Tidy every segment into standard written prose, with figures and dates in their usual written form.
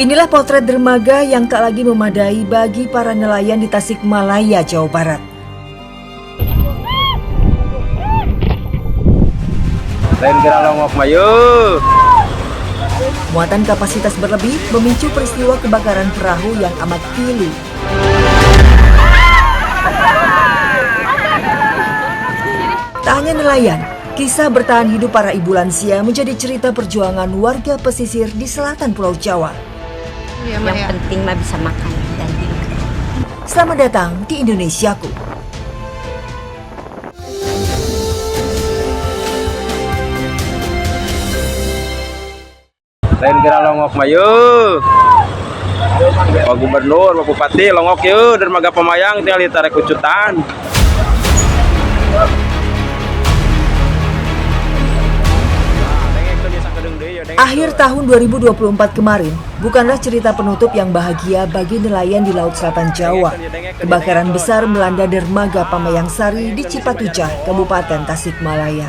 Inilah potret dermaga yang tak lagi memadai bagi para nelayan di Tasikmalaya, Jawa Barat. Lain kira longok mayu. Muatan kapasitas berlebih memicu peristiwa kebakaran perahu yang amat pilu. Tak hanya nelayan, kisah bertahan hidup para ibu lansia menjadi cerita perjuangan warga pesisir di selatan Pulau Jawa. Yang penting mah bisa makan dan hidup. Selamat datang di Indonesiaku. Lain kira longok mayu. Pak Gubernur, Pak Bupati longok yuk dermaga Pemayang tinggal ditarik kucutan. Akhir tahun 2024 kemarin bukanlah cerita penutup yang bahagia bagi nelayan di Laut Selatan Jawa. Kebakaran besar melanda dermaga Pamayang Sari di Cipatujah, Kabupaten Tasikmalaya.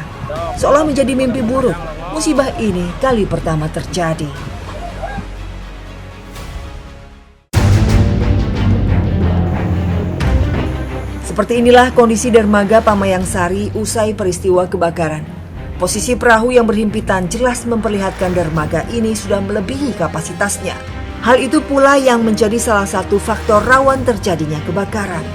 Seolah menjadi mimpi buruk, musibah ini kali pertama terjadi. Seperti inilah kondisi dermaga Pamayang Sari usai peristiwa kebakaran. Posisi perahu yang berhimpitan jelas memperlihatkan dermaga ini sudah melebihi kapasitasnya. Hal itu pula yang menjadi salah satu faktor rawan terjadinya kebakaran.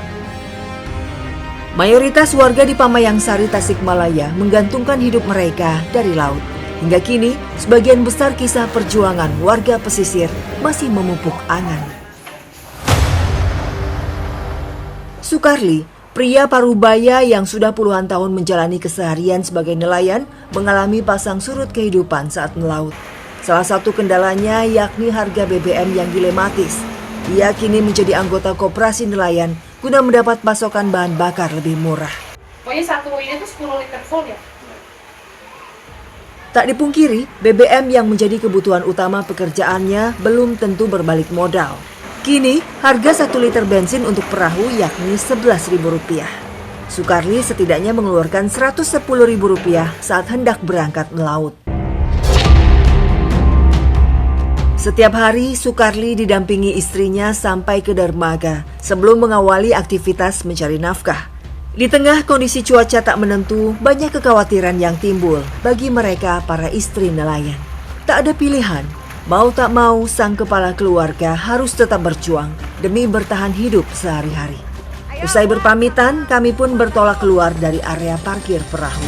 Mayoritas warga di Pamayang Sari, Tasikmalaya menggantungkan hidup mereka dari laut. Hingga kini, sebagian besar kisah perjuangan warga pesisir masih memupuk angan. Sukarli, pria Parubaya yang sudah puluhan tahun menjalani keseharian sebagai nelayan, mengalami pasang surut kehidupan saat melaut. Salah satu kendalanya yakni harga BBM yang dilematis. Ia kini menjadi anggota koperasi nelayan guna mendapat pasokan bahan bakar lebih murah. Pokoknya satu ini tuh 10 liter full ya? Tak dipungkiri, BBM yang menjadi kebutuhan utama pekerjaannya belum tentu berbalik modal. Kini, harga 1 liter bensin untuk perahu yakni Rp11.000. Sukarli setidaknya mengeluarkan Rp110.000 saat hendak berangkat melaut. Setiap hari, Sukarli didampingi istrinya sampai ke dermaga sebelum mengawali aktivitas mencari nafkah. Di tengah kondisi cuaca tak menentu, banyak kekhawatiran yang timbul bagi mereka para istri nelayan. Tak ada pilihan. Mau tak mau, sang kepala keluarga harus tetap berjuang demi bertahan hidup sehari-hari. Usai berpamitan, kami pun bertolak keluar dari area parkir perahu.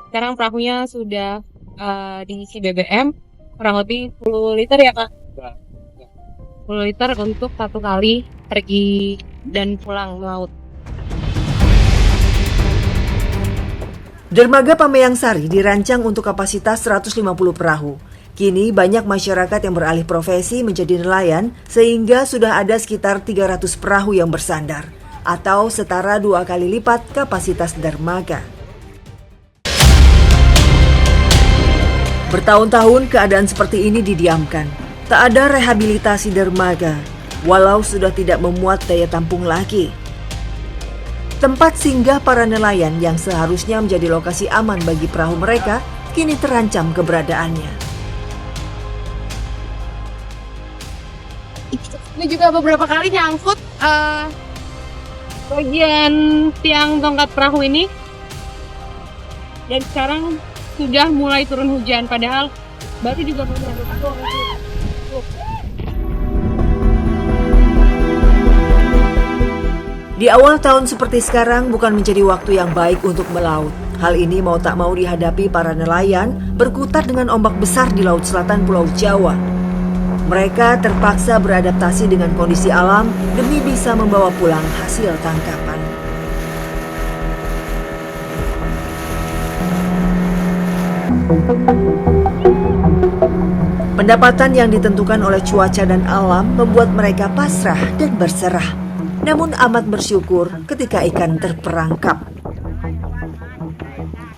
Sekarang perahunya sudah diisi BBM kurang lebih 10 liter ya Kak? 10 liter untuk satu kali pergi dan pulang melaut. Dermaga Pamayang Sari dirancang untuk kapasitas 150 perahu. Kini banyak masyarakat yang beralih profesi menjadi nelayan sehingga sudah ada sekitar 300 perahu yang bersandar atau setara 2 kali lipat kapasitas dermaga. Bertahun-tahun keadaan seperti ini didiamkan. Tak ada rehabilitasi dermaga, walau sudah tidak memuat daya tampung lagi. Tempat singgah para nelayan yang seharusnya menjadi lokasi aman bagi perahu mereka, kini terancam keberadaannya. Ini juga beberapa kali nyangkut bagian tiang tongkat perahu ini. Dan sekarang sudah mulai turun hujan, padahal baru juga beberapa kali. Di awal tahun seperti sekarang bukan menjadi waktu yang baik untuk melaut. Hal ini mau tak mau dihadapi para nelayan berkutat dengan ombak besar di Laut Selatan Pulau Jawa. Mereka terpaksa beradaptasi dengan kondisi alam demi bisa membawa pulang hasil tangkapan. Pendapatan yang ditentukan oleh cuaca dan alam membuat mereka pasrah dan berserah. Namun amat bersyukur ketika ikan terperangkap.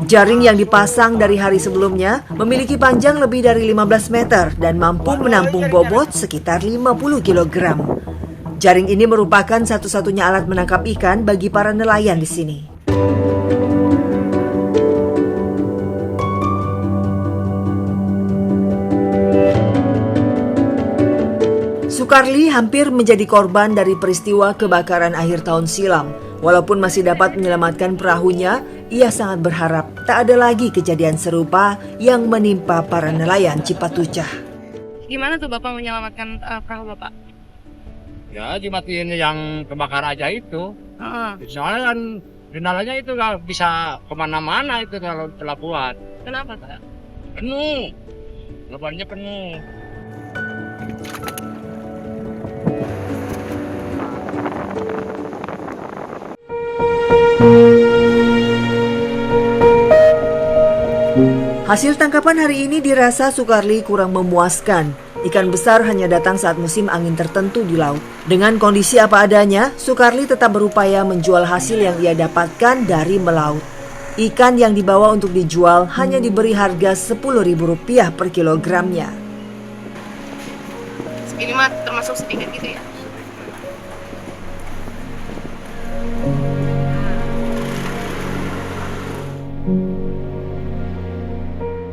Jaring yang dipasang dari hari sebelumnya memiliki panjang lebih dari 15 meter dan mampu menampung bobot sekitar 50 kg. Jaring ini merupakan satu-satunya alat menangkap ikan bagi para nelayan di sini. Sukarli hampir menjadi korban dari peristiwa kebakaran akhir tahun silam. Walaupun masih dapat menyelamatkan perahunya, ia sangat berharap tak ada lagi kejadian serupa yang menimpa para nelayan Cipatucah. Gimana tuh Bapak menyelamatkan perahu Bapak? Ya dimatiin yang kebakar aja itu. Soalnya kan kendalanya itu nggak bisa kemana-mana itu kalau pelabuhan. Kenapa Kak? Penuh, pelabuhannya penuh. Hasil tangkapan hari ini dirasa Sukarli kurang memuaskan. Ikan besar hanya datang saat musim angin tertentu di laut. Dengan kondisi apa adanya, Sukarli tetap berupaya menjual hasil yang ia dapatkan dari melaut. Ikan yang dibawa untuk dijual hanya diberi harga Rp10.000 per kilogramnya. Ini mah termasuk sedikit gitu ya?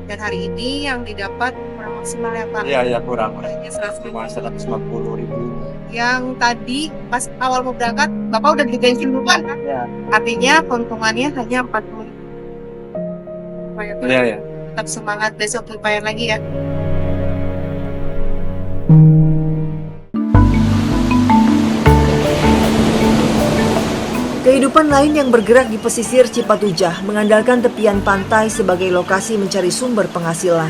Dan hari ini yang didapat kurang maksimal ya Pak? Iya kurang. Hanya 150.000. Yang tadi pas awal mau berangkat, Bapak udah di bensin duluan kan? Iya. Artinya keuntungannya hanya 40.000. Iya. Tetap semangat, besok lupain lagi ya. Kehidupan lain yang bergerak di pesisir Cipatujah mengandalkan tepian pantai sebagai lokasi mencari sumber penghasilan.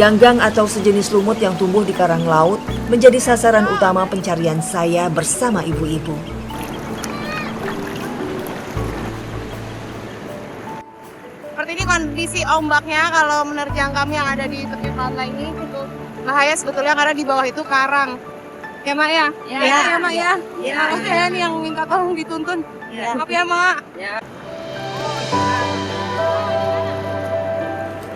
Ganggang atau sejenis lumut yang tumbuh di karang laut menjadi sasaran utama pencarian saya bersama ibu-ibu. Seperti ini kondisi ombaknya kalau menerjang kami yang ada di tepi pantai ini itu bahaya sebetulnya karena di bawah itu karang. Ya Mak ya? Ya Mak ya? Ya. Saya nih yang minta tolong dituntun. Ya. Maaf ya Mak. Ya.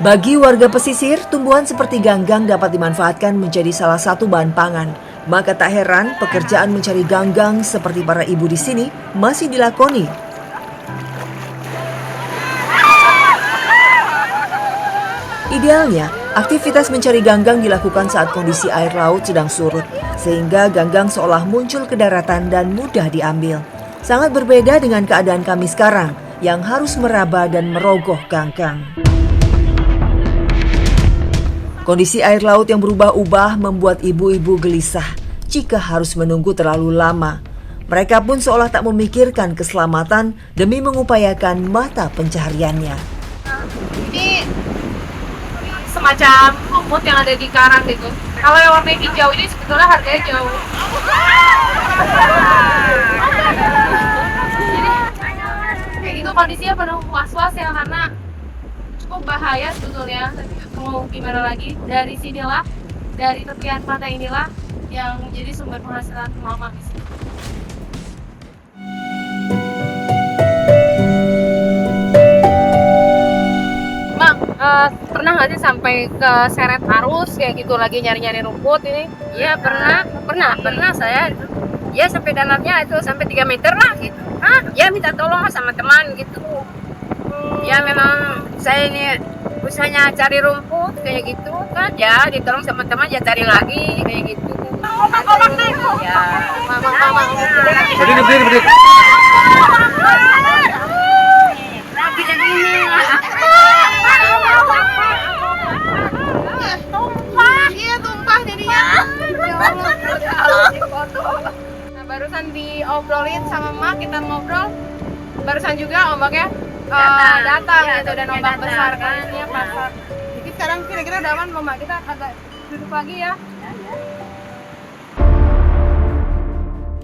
Bagi warga pesisir, tumbuhan seperti ganggang dapat dimanfaatkan menjadi salah satu bahan pangan. Maka tak heran pekerjaan mencari ganggang seperti para ibu di sini masih dilakoni. Idealnya, aktivitas mencari ganggang dilakukan saat kondisi air laut sedang surut, sehingga ganggang seolah muncul ke daratan dan mudah diambil. Sangat berbeda dengan keadaan kami sekarang, yang harus meraba dan merogoh ganggang. Kondisi air laut yang berubah-ubah membuat ibu-ibu gelisah jika harus menunggu terlalu lama. Mereka pun seolah tak memikirkan keselamatan demi mengupayakan mata pencahariannya. Ini semacam lumut yang ada di karang gitu. Kalau yang warna hijau ini sebetulnya harganya jauh. Jadi itu kondisinya penuh was-was ya karena cukup bahaya sebetulnya. Mau gimana lagi, dari sinilah, dari tepian pantai inilah yang menjadi sumber penghasilan mama di sini. Pernah nggak sih sampai ke seret arus kayak gitu lagi nyari-nyari rumput ini? Iya pernah saya. Ya sampai dalamnya itu sampai 3 meter lah gitu. Ya minta tolong lah sama teman gitu. Ya memang saya ini usahanya cari rumput kayak gitu kan. Ya ditolong sama teman ya cari lagi kayak gitu. Ya mama. Berdiri. Tumpah jadinya. Nah, barusan diobrolin sama Mak, kita ngobrol. Barusan juga ombaknya datang gitu dan ombak besar kan ya pasar. Jadi sekarang kira-kira udah aman Mak, kita agak duduk lagi ya.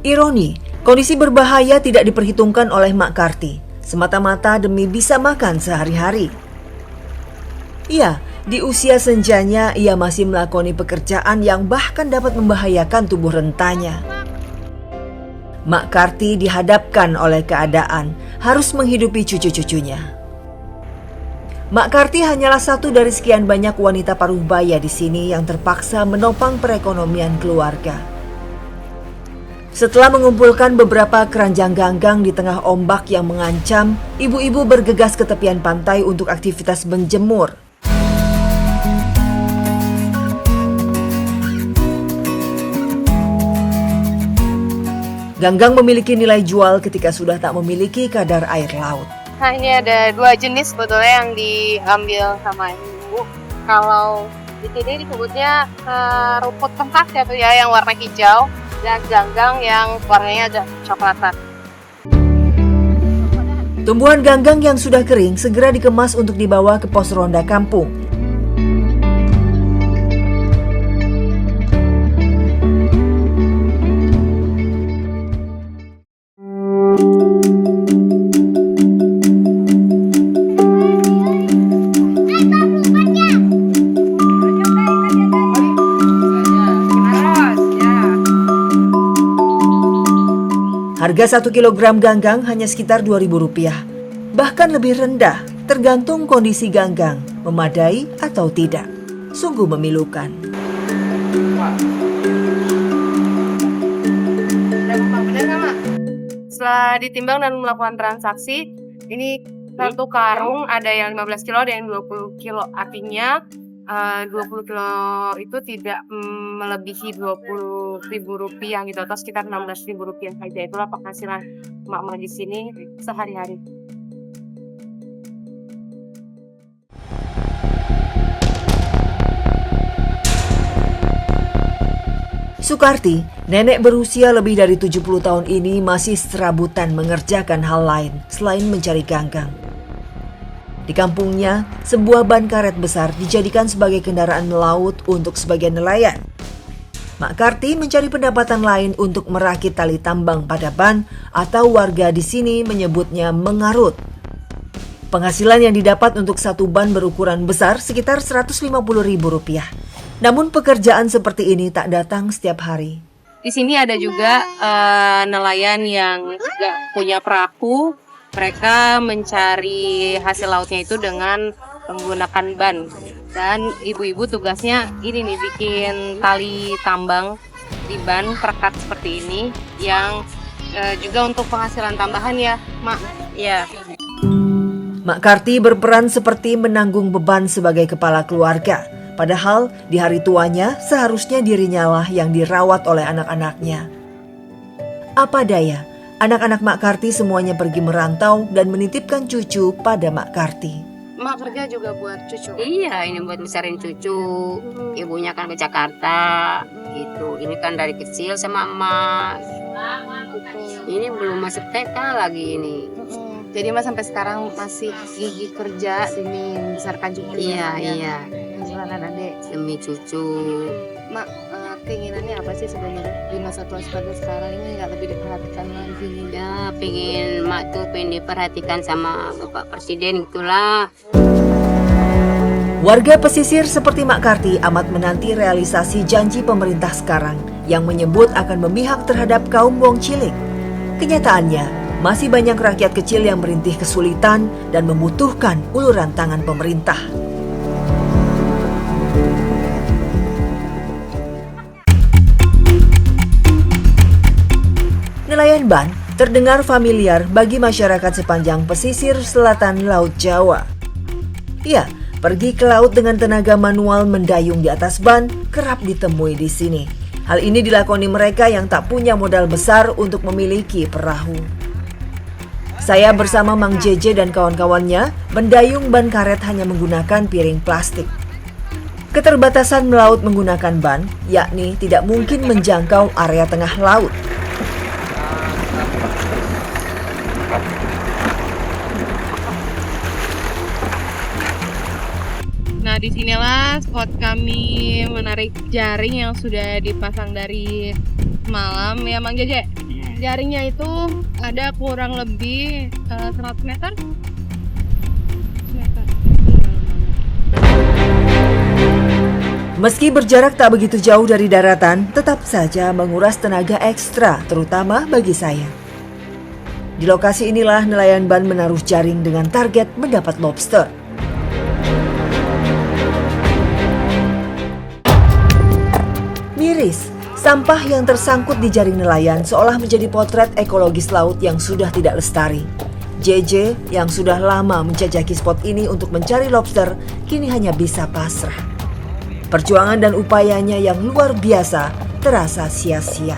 Ironi, kondisi berbahaya tidak diperhitungkan oleh Mak Karti, semata-mata demi bisa makan sehari-hari. Iya, di usia senjanya ia masih melakoni pekerjaan yang bahkan dapat membahayakan tubuh rentanya. Mak Karti dihadapkan oleh keadaan harus menghidupi cucu-cucunya. Mak Karti hanyalah satu dari sekian banyak wanita paruh baya di sini yang terpaksa menopang perekonomian keluarga. Setelah mengumpulkan beberapa keranjang ganggang di tengah ombak yang mengancam, ibu-ibu bergegas ke tepian pantai untuk aktivitas menjemur. Ganggang memiliki nilai jual ketika sudah tak memiliki kadar air laut. Nah, ini ada 2 jenis sebetulnya yang diambil sama ibu. Kalau di sini disebutnya rumput kempas ya, yang warna hijau, dan ganggang yang warnanya ada coklatan. Tumbuhan ganggang yang sudah kering segera dikemas untuk dibawa ke pos ronda kampung. Harga 1 kilogram ganggang hanya sekitar Rp2.000, bahkan lebih rendah tergantung kondisi ganggang, memadai atau tidak. Sungguh memilukan. Setelah ditimbang dan melakukan transaksi, ini satu karung ada yang 15 kilo, ada yang 20 kilo. Artinya 20 kilo itu tidak melebihi Rp20.000 gitu, atau sekitar Rp16.000 saja. Itulah penghasilan emak-emak di sini sehari-hari. Sukarti, nenek berusia lebih dari 70 tahun ini masih serabutan mengerjakan hal lain selain mencari ganggang. Di kampungnya, sebuah ban karet besar dijadikan sebagai kendaraan melaut untuk sebagian nelayan. Mak Karti mencari pendapatan lain untuk merakit tali tambang pada ban, atau warga di sini menyebutnya mengarut. Penghasilan yang didapat untuk satu ban berukuran besar sekitar Rp150.000. Namun pekerjaan seperti ini tak datang setiap hari. Di sini ada juga nelayan yang juga punya perahu. Mereka mencari hasil lautnya itu dengan menggunakan ban. Dan ibu-ibu tugasnya ini nih, bikin tali tambang di ban perekat seperti ini, yang juga untuk penghasilan tambahan ya, Mak. Ya. Mak Karti berperan seperti menanggung beban sebagai kepala keluarga. Padahal di hari tuanya seharusnya dirinya lah yang dirawat oleh anak-anaknya. Apa daya, anak-anak Mak Karti semuanya pergi merantau dan menitipkan cucu pada Mak Karti. Mak kerja juga buat cucu? Iya, ini buat besarin cucu. Ibunya kan ke Jakarta gitu. Ini kan dari kecil sama emak. Ini belum masuk TK lagi ini. Jadi Mas sampai sekarang masih gigih kerja demi membesarkan cucu? Iya. Gimana Dek? Demi cucu. Mak, keinginannya apa sih sebenarnya di masa tua seperti sekarang ini, nggak lebih diperhatikan lagi? Ya, pengen diperhatikan sama Bapak Presiden itulah. Warga pesisir seperti Mak Karti amat menanti realisasi janji pemerintah sekarang yang menyebut akan memihak terhadap kaum wong cilik. Kenyataannya, masih banyak rakyat kecil yang merintih kesulitan dan membutuhkan uluran tangan pemerintah. Nelayan ban terdengar familiar bagi masyarakat sepanjang pesisir selatan Laut Jawa. Ya, pergi ke laut dengan tenaga manual mendayung di atas ban kerap ditemui di sini. Hal ini dilakoni mereka yang tak punya modal besar untuk memiliki perahu. Saya bersama Mang Jeje dan kawan-kawannya mendayung ban karet hanya menggunakan piring plastik. Keterbatasan melaut menggunakan ban, yakni tidak mungkin menjangkau area tengah laut. Nah, disinilah spot kami menarik jaring yang sudah dipasang dari semalam ya, Mang Jeje. Jaringnya itu ada kurang lebih 100 meter. Meski berjarak tak begitu jauh dari daratan, tetap saja menguras tenaga ekstra, terutama bagi saya. Di lokasi inilah nelayan ban menaruh jaring dengan target mendapat lobster. Miris, sampah yang tersangkut di jaring nelayan seolah menjadi potret ekologis laut yang sudah tidak lestari. JJ yang sudah lama menjajaki spot ini untuk mencari lobster, kini hanya bisa pasrah. Perjuangan dan upayanya yang luar biasa terasa sia-sia.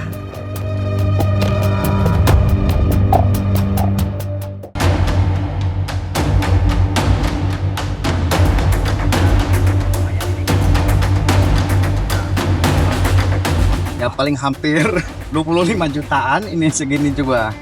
Ya paling hampir 25 jutaan ini segini juga.